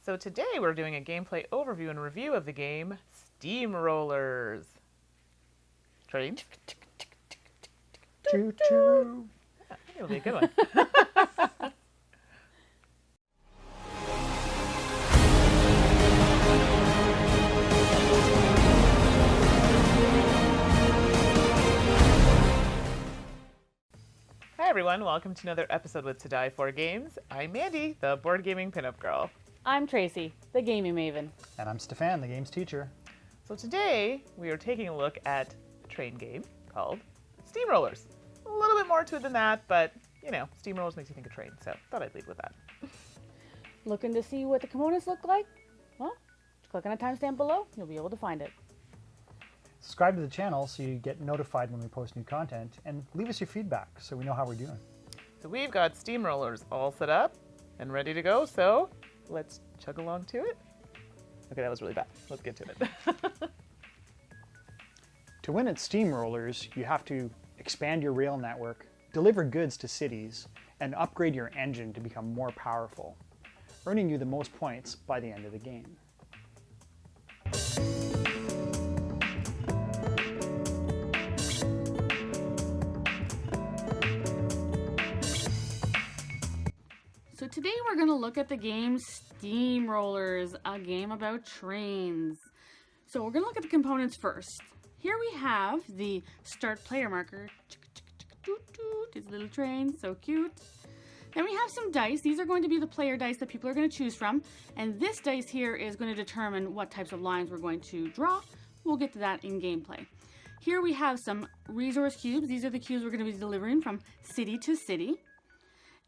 So today we're doing a gameplay overview and review of the game SteamRollers. Train? Choo choo. I think it'll be a good one. Hi everyone, welcome to another episode with To Die For Games. I'm Mandy, the board gaming pinup girl. I'm Tracy, the gaming maven. And I'm Stephane, the game's teacher. So today we are taking a look at a train game called SteamRollers. A little bit more to it than that, but you know, SteamRollers makes you think of train, so thought I'd lead with that. Looking to see what the components look like? Well, click on a timestamp below, you'll be able to find it. Subscribe to the channel so you get notified when we post new content, and leave us your feedback so we know how we're doing. So we've got SteamRollers all set up and ready to go, so let's chug along to it. Okay, that was really bad. Let's get to it. To win at SteamRollers, you have to expand your rail network, deliver goods to cities, and upgrade your engine to become more powerful, earning you the most points by the end of the game. So today we're going to look at the game SteamRollers, a game about trains. So we're going to look at the components first. Here we have the start player marker. It's a little train, so cute. Then we have some dice. These are going to be the player dice that people are going to choose from. And this dice here is going to determine what types of lines we're going to draw. We'll get to that in gameplay. Here we have some resource cubes. These are the cubes we're going to be delivering from city to city.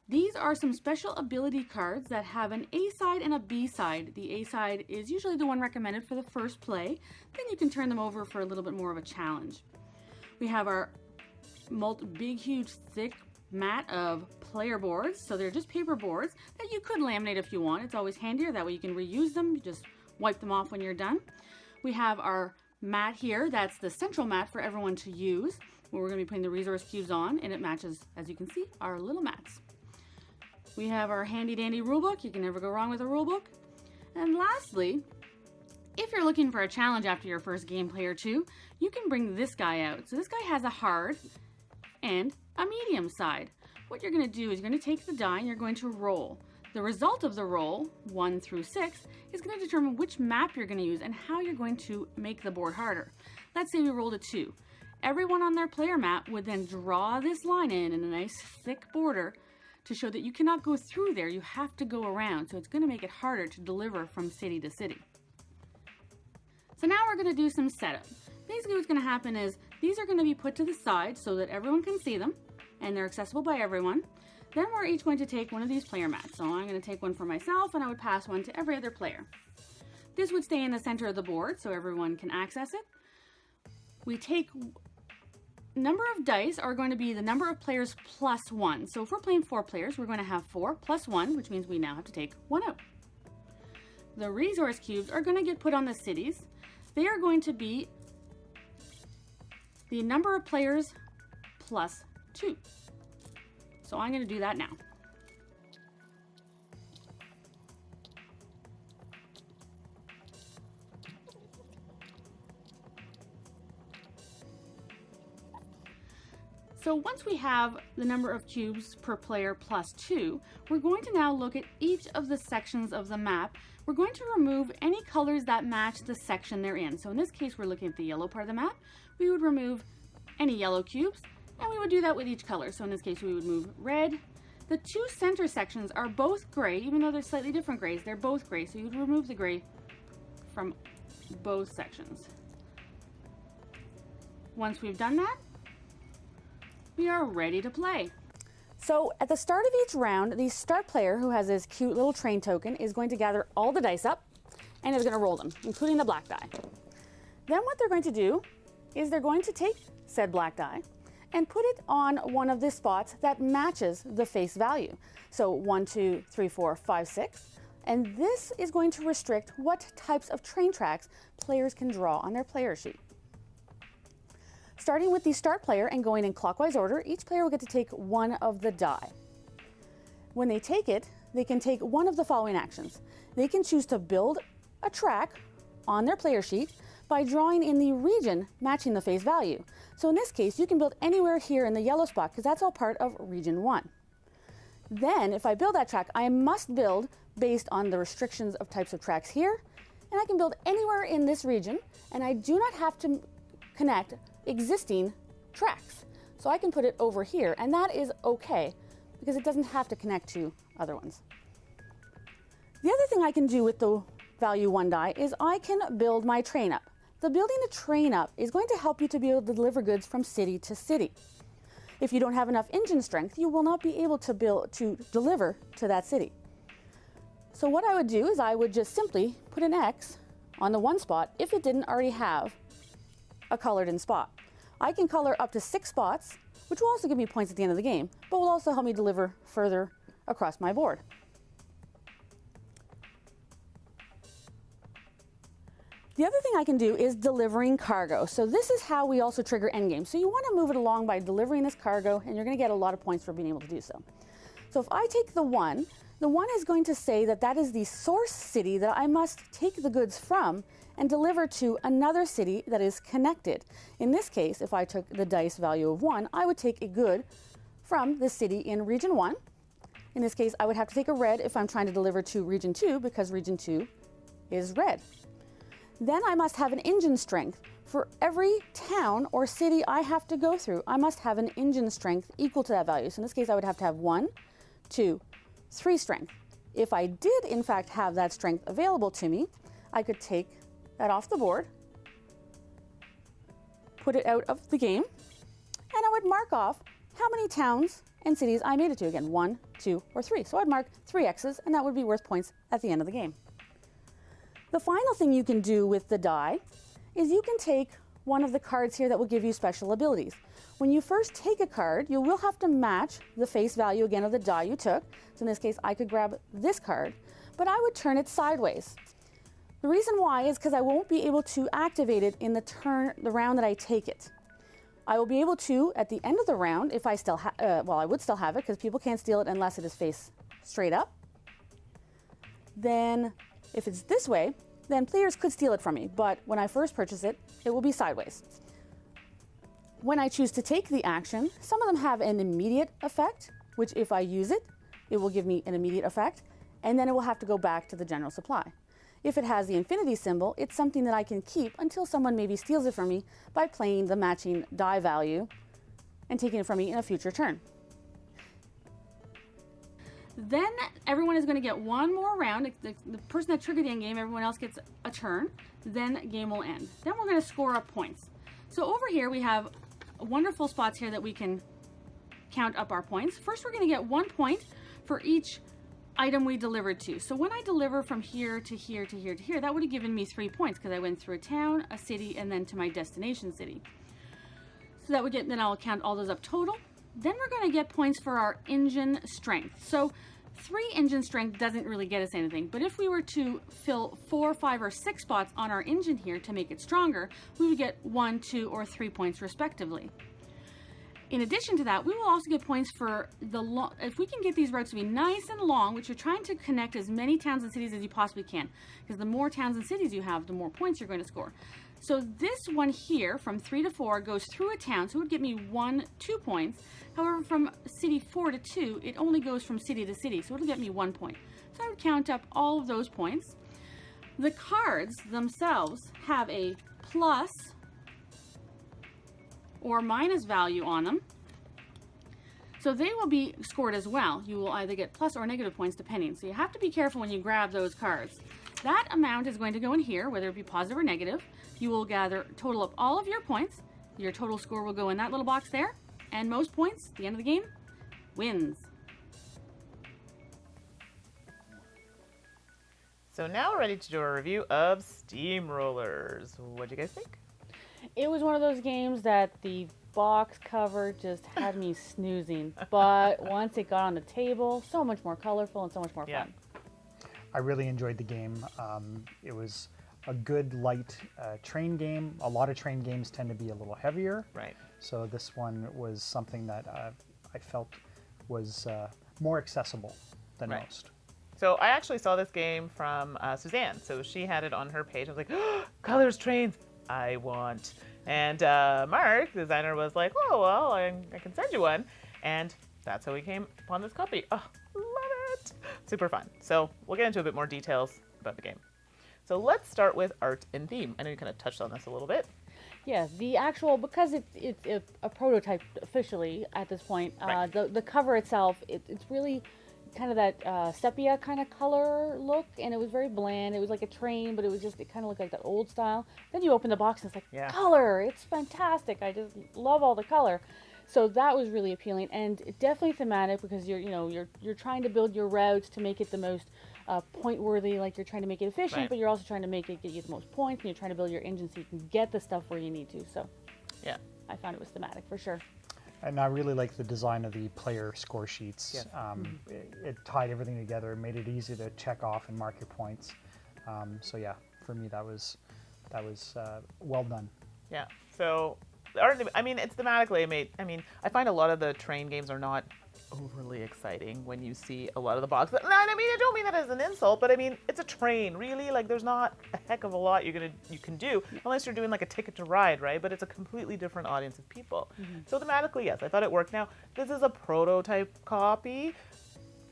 These are some special ability cards that have an A side and a B side. The A side is usually the one recommended for the first play. Then you can turn them over for a little bit more of a challenge. We have our big, huge, thick mat of player boards. So they're just paper boards that you could laminate if you want. It's always handier. That way you can reuse them. You just wipe them off when you're done. We have our mat here. That's the central mat for everyone to use, where we're going to be putting the resource cubes on, and it matches, as you can see, our little mats. We have our handy dandy rulebook. You can never go wrong with a rulebook. And lastly, if you're looking for a challenge after your first gameplay or two, you can bring this guy out. So this guy has a hard and a medium side. What you're going to do is you're going to take the die and you're going to roll. The result of the roll, 1 through 6, is going to determine which map you're going to use and how you're going to make the board harder. Let's say we rolled a 2. Everyone on their player map would then draw this line in a nice thick border to show that you cannot go through there, you have to go around. So it's going to make it harder to deliver from city to city. So now we're going to do some setup. Basically what's going to happen is these are going to be put to the side so that everyone can see them and they're accessible by everyone. Then we're each going to take one of these player mats. So I'm going to take one for myself and I would pass one to every other player. This would stay in the center of the board so everyone can access it. We take number of dice are going to be the number of players plus 1. So if we're playing 4 players, we're going to have 4 plus 1, which means we now have to take 1 out. The resource cubes are going to get put on the cities. They are going to be the number of players plus 2. So I'm going to do that now. So once we have the number of cubes per player plus 2, we're going to now look at each of the sections of the map. We're going to remove any colors that match the section they're in. So in this case, we're looking at the yellow part of the map. We would remove any yellow cubes, and we would do that with each color. So in this case, we would move red. The 2 center sections are both gray, even though they're slightly different grays. They're both gray, so you would remove the gray from both sections. Once we've done that, we are ready to play. So at the start of each round, the start player, who has this cute little train token, is going to gather all the dice up and is going to roll them, including the black die. Then what they're going to do is they're going to take said black die and put it on one of the spots that matches the face value. So 1, 2, 3, 4, 5, 6. And this is going to restrict what types of train tracks players can draw on their player sheet. Starting with the start player and going in clockwise order, each player will get to take one of the die. When they take it, they can take one of the following actions. They can choose to build a track on their player sheet by drawing in the region matching the face value. So in this case, you can build anywhere here in the yellow spot because that's all part of region 1. Then, if I build that track, I must build based on the restrictions of types of tracks here, and I can build anywhere in this region, and I do not have to connect existing tracks. So I can put it over here, and that is okay, because it doesn't have to connect to other ones. The other thing I can do with the value 1 die is I can build my train up. The building a train up is going to help you to be able to deliver goods from city to city. If you don't have enough engine strength, you will not be able to deliver to that city. So what I would do is I would just simply put an X on the 1 spot if it didn't already have a colored in spot. I can color up to 6 spots, which will also give me points at the end of the game, but will also help me deliver further across my board. The other thing I can do is delivering cargo. So this is how we also trigger endgame. So you want to move it along by delivering this cargo, and you're going to get a lot of points for being able to do so. So if I take the 1 is going to say that that is the source city that I must take the goods from and deliver to another city that is connected. In this case, if I took the dice value of 1, I would take a good from the city in region 1. In this case, I would have to take a red if I'm trying to deliver to region 2 because region 2 is red. Then I must have an engine strength. For every town or city I have to go through, I must have an engine strength equal to that value. So in this case, I would have to have 1, 2, 3 strength. If I did, in fact, have that strength available to me, I could take that off the board, put it out of the game, and I would mark off how many towns and cities I made it to. Again, 1, 2, or 3. So I'd mark 3 X's, and that would be worth points at the end of the game. The final thing you can do with the die is you can take one of the cards here that will give you special abilities. When you first take a card, you will have to match the face value again of the die you took. So in this case, I could grab this card, but I would turn it sideways. The reason why is because I won't be able to activate it in the round that I take it. I will be able to, at the end of the round, if I still I would still have it because people can't steal it unless it is face straight up. Then if it's this way, then players could steal it from me, but when I first purchase it, it will be sideways. When I choose to take the action, some of them have an immediate effect, which if I use it, it will give me an immediate effect, and then it will have to go back to the general supply. If it has the infinity symbol, it's something that I can keep until someone maybe steals it from me by playing the matching die value and taking it from me in a future turn. Then everyone is going to get one more round. The person that triggered the end game, everyone else gets a turn. Then game will end. Then we're going to score up points. So over here we have wonderful spots here that we can count up our points. First, we're going to get 1 point for each item we delivered to. So when I deliver from here to here to here to here, that would have given me 3 points because I went through a town, a city, and then to my destination city. So that would get, then I'll count all those up total. Then we're going to get points for our engine strength. So 3 engine strength doesn't really get us anything, but if we were to fill 4, 5, or 6 spots on our engine here to make it stronger, we would get 1, 2, or 3 points respectively. In addition to that, we will also get points for if we can get these routes to be nice and long, which you're trying to connect as many towns and cities as you possibly can, because the more towns and cities you have, the more points you're going to score. So this one here, from 3 to 4, goes through a town, so it would get me 1, 2 points. However, from city 4 to 2, it only goes from city to city, so it'll get me 1 point. So I would count up all of those points. The cards themselves have a plus or minus value on them, so they will be scored as well. You will either get plus or negative points depending, so you have to be careful when you grab those cards. That amount is going to go in here, whether it be positive or negative. You will total up all of your points. Your total score will go in that little box there, and most points at the end of the game wins. So now we're ready to do a review of SteamRollers. What do you guys think? It was one of those games that the box cover just had me snoozing, but once it got on the table, so much more colorful and so much more fun. I really enjoyed the game. It was a good light train game. A lot of train games tend to be a little heavier. Right. So this one was something that I felt was more accessible than most. So I actually saw this game from Suzanne. So she had it on her page. I was like, oh, colors, trains, I want. And Mark, the designer, was like, oh, well, I can send you one. And that's how we came upon this copy. Oh, love it. Super fun. So we'll get into a bit more details about the game. So let's start with art and theme. I know you kind of touched on this a little bit. Yeah, the actual, because it's a prototype officially at this point, Right. the cover itself, it's really kind of that sepia kind of color look, and it was very bland. It was like a train, but it kind of looked like that old style. Then you open the box and it's like, Yeah. color, it's fantastic. I just love all the color. So that was really appealing, and definitely thematic, because you're trying to build your routes to make it the most point worthy, like you're trying to make it efficient, Right. but you're also trying to make it get you the most points, and you're trying to build your engine so you can get the stuff where you need to. So Yeah. I found it was thematic for sure. And I really like the design of the player score sheets. Yes. It tied everything together and made it easy to check off and mark your points. So yeah, for me that was well done. Yeah. So the art, I mean, it's thematically made. I mean, I find a lot of the train games are not overly exciting when you see a lot of the boxes. No, I mean, I don't mean that as an insult, but I mean, it's a train, really. Like, there's not a heck of a lot you can do unless you're doing like a Ticket to Ride, right? But it's a completely different audience of people. So thematically, yes, I thought it worked. Now, this is a prototype copy.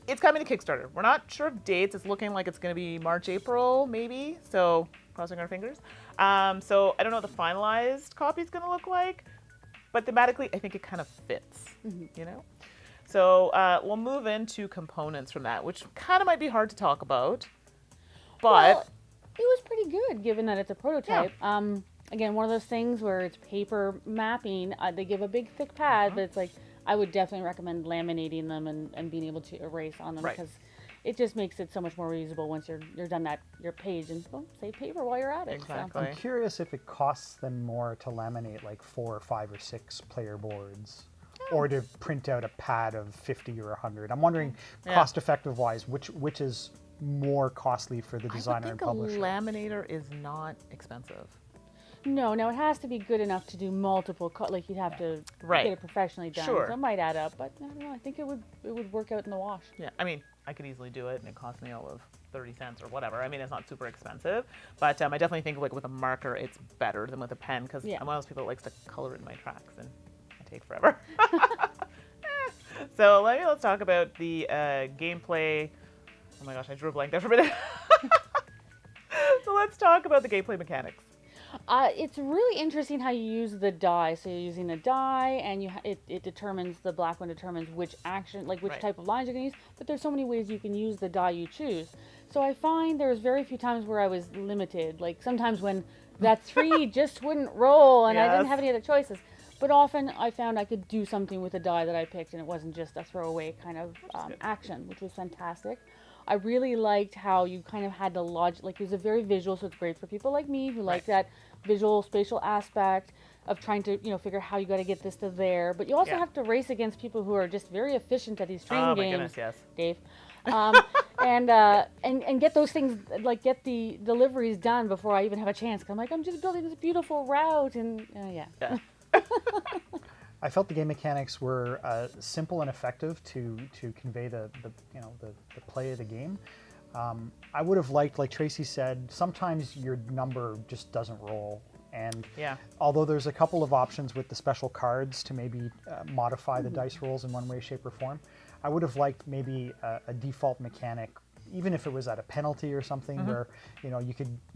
It's coming to Kickstarter. We're not sure of dates. It's looking like it's going to be March, April, maybe. So crossing our fingers. So I don't know what the finalized copy is going to look like, but thematically, I think it kind of fits, you know? So we'll move into components from that, which kind of might be hard to talk about, but... Well, it was pretty good, given that it's a prototype. Again, one of those things where it's paper mapping. They give a big, thick pad, but it's like, I would definitely recommend laminating them and being able to erase on them, Right. because it just makes it so much more reusable once you're done your page, and well, save paper while you're at it. So. Exactly. I'm curious if it costs them more to laminate like 4 or 5 or 6 player boards, or to print out a pad of 50 or 100. I'm wondering, Yeah. cost effective wise, which is more costly for the I would designer think and publisher? a laminator is not expensive. No, it has to be good enough to do multiple. Like you'd have to Right. get it professionally done. Sure. So it might add up, but I don't know. I think it would work out in the wash. Yeah, I mean, I could easily do it, and it cost me all of 30 cents or whatever. I mean, it's not super expensive, but I definitely think like with a marker, it's better than with a pen, because Yeah. I'm one of those people that likes to color in my tracks, and I take forever. So let's talk about the gameplay. Oh my gosh, I drew a blank there for a minute. So let's talk about the gameplay mechanics. It's really interesting how you use the die. So you're using a die, and it determines, the black one determines which action, like which Right. type of lines you're going to use. But there's so many ways you can use the die you choose. So I find there was very few times where I was limited. Like sometimes when that 3 just wouldn't roll, and I didn't Yes. have any other choices. But often I found I could do something with the die that I picked, and it wasn't just a throwaway kind of good. action, which was fantastic. I really liked how you kind of had the logic, like it was a very visual, so it's great for people like me who like that visual, spatial aspect of trying to, figure how you got to get this to there. But you also Yeah. have to race against people who are just very efficient at these train Oh my games, goodness, yes. Dave. And get those things, like get the deliveries done before I even have a chance. 'Cause I'm like, I'm just building this beautiful route, and yeah. Yeah. I felt the game mechanics were simple and effective to convey the play of the game. I would have liked, like Tracy said, sometimes your number just doesn't roll. And Yeah. although there's a couple of options with the special cards to maybe modify the dice rolls in one way, shape, or form, I would have liked maybe a default mechanic, even if it was at a penalty or something, where you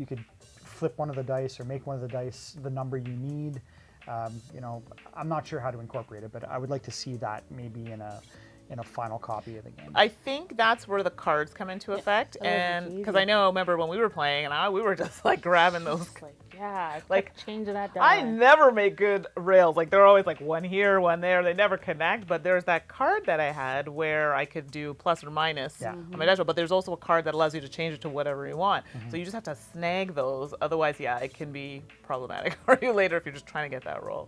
could flip one of the dice or make one of the dice the number you need. I'm not sure how to incorporate it, but I would like to see that maybe in a final copy of the game. I think that's where the cards come into effect, those are and easy. because I remember when we were playing, and we were just like grabbing those. It's like, yeah, I Like, kept changing that die. I never make good rails. Like, they're always like one here, one there. They never connect. But there's that card that I had where I could do plus or minus on my dice roll. But there's also a card that allows you to change it to whatever you want. So you just have to snag those. Otherwise, yeah, it can be problematic for you later if you're just trying to get that roll.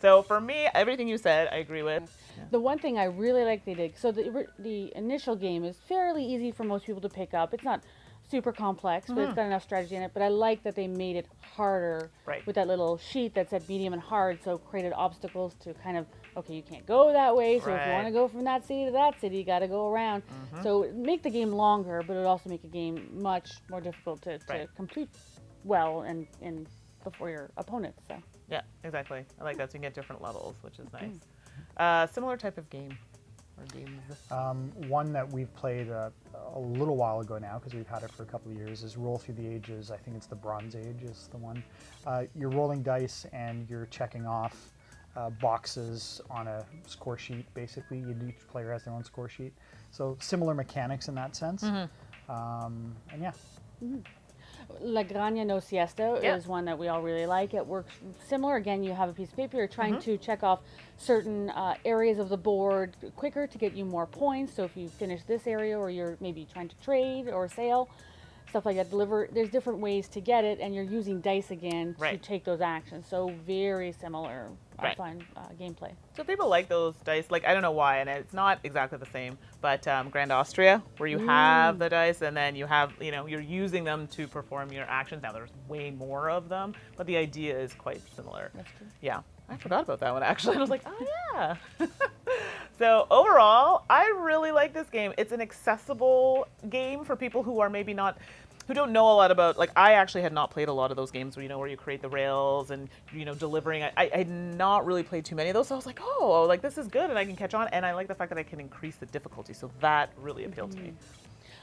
So for me, everything you said, I agree with. The one thing I really like they did, so the initial game is fairly easy for most people to pick up. It's not super complex, but it's got enough strategy in it. But I like that they made it harder Right. with that little sheet that said medium and hard, so created obstacles to kind of okay, you can't go that way, so if you Right. want to go from that city to that city, you got to go around. So make the game longer, but it also make a game much more difficult to Right. complete well and before your opponents. So Yeah, exactly. I like that. So you can get different levels, which is nice. Similar type of game or games. One that we've played a little while ago now, because we've had it for a couple of years, is Roll Through the Ages. I think it's the Bronze Age is the one. You're rolling dice and you're checking off boxes on a score sheet, basically. Each player has their own score sheet. So similar mechanics in that sense. And yeah. La Granja No Siesta Yeah. is one that we all really like. It works similar. Again, you have a piece of paper. You're trying to check off certain areas of the board quicker to get you more points. So if you finish this area, or you're maybe trying to trade or sail, stuff like that, there's different ways to get it, and you're using dice again to Right. take those actions. So very similar, Right. fun gameplay. So people like those dice. Like, I don't know why, and it's not exactly the same, but Grand Austria, where you have the dice and then you have, you're using them to perform your actions. Now there's way more of them, but the idea is quite similar. That's true. Yeah, I forgot about that one actually. I was like, oh yeah. So overall, I really like this game. It's an accessible game for people who are maybe not, who don't know a lot about, like, I actually had not played a lot of those games where, where you create the rails and, delivering. I had not really played too many of those, so I was like, oh, like, this is good and I can catch on. And I like the fact that I can increase the difficulty, so that really appealed to me.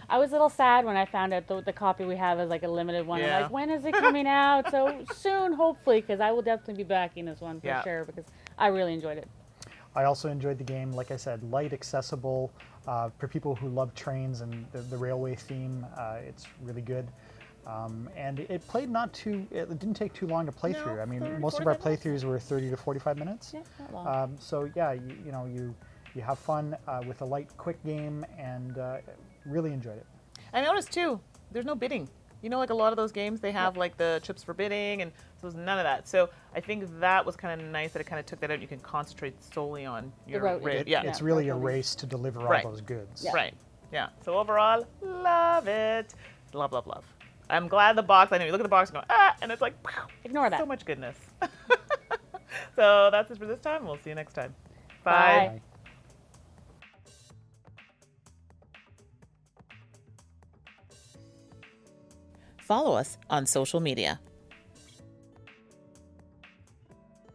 I was a little sad when I found out the copy we have is like a limited one. Yeah. I'm like, when is it coming out? So soon, hopefully, because I will definitely be backing this one for Yeah. sure, because I really enjoyed it. I also enjoyed the game. Like I said, light, accessible, for people who love trains and the railway theme. It's really good. And it played it didn't take too long to play No, through. I mean, 30, most of our 45 minutes. playthroughs were 30 to 45 minutes. Yeah, not long. So yeah, you have fun with a light, quick game, and really enjoyed it. I noticed too, there's no bidding. Like a lot of those games, they have like the chips for bidding, and so there's none of that. So I think that was kind of nice that it kind of took that out. You can concentrate solely on your route, rate. yeah. It's really a route race to deliver Right. all those goods. Yeah. Right. Yeah. So overall, love it. Love, love, love. I'm glad the box, I know you look at the box and go, and it's like, wow, Ignore that. so much goodness. So that's it for this time. We'll see you next time. Bye. Bye. Follow us on social media.